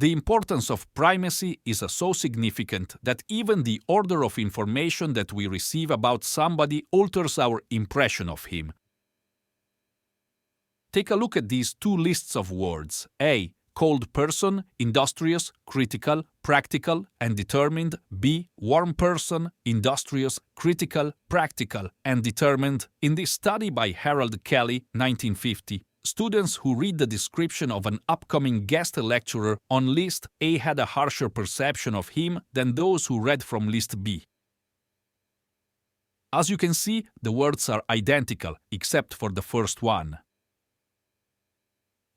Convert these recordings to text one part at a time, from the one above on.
The importance of primacy is so significant that even the order of information that we receive about somebody alters our impression of him. Take a look at these two lists of words. A. Cold person, industrious, critical, practical, and determined. B. Warm person, industrious, critical, practical, and determined. In this study by Harold Kelly, 1950, students who read the description of an upcoming guest lecturer on list A had a harsher perception of him than those who read from list B. As you can see, the words are identical, except for the first one.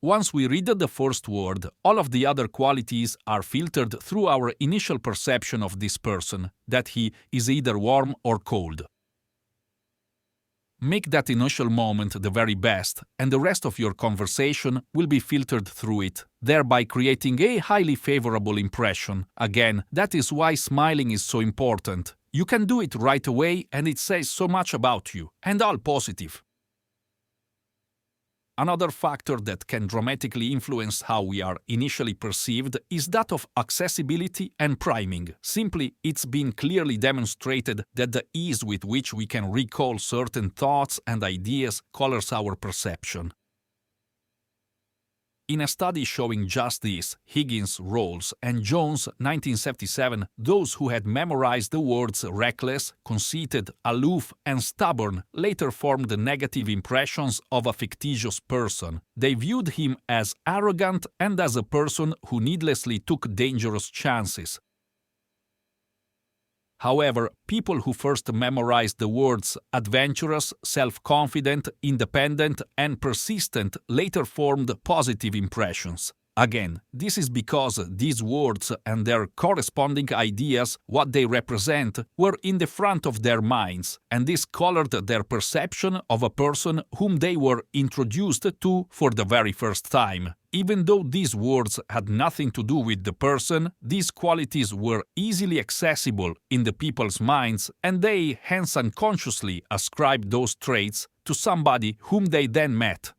Once we read the first word, all of the other qualities are filtered through our initial perception of this person, that he is either warm or cold. Make that initial moment the very best, and the rest of your conversation will be filtered through it, thereby creating a highly favorable impression. Again, that is why smiling is so important. You can do it right away, and it says so much about you, and all positive. Another factor that can dramatically influence how we are initially perceived is that of accessibility and priming. Simply, it's been clearly demonstrated that the ease with which we can recall certain thoughts and ideas colors our perception. In a study showing just this, Higgins, Rawls, and Jones, 1977, those who had memorized the words reckless, conceited, aloof, and stubborn later formed negative impressions of a fictitious person. They viewed him as arrogant and as a person who needlessly took dangerous chances. However, people who first memorized the words adventurous, self-confident, independent, and persistent later formed positive impressions. Again, this is because these words and their corresponding ideas, what they represent, were in the front of their minds, and this colored their perception of a person whom they were introduced to for the very first time. Even though these words had nothing to do with the person, these qualities were easily accessible in the people's minds, and they hence unconsciously ascribed those traits to somebody whom they then met.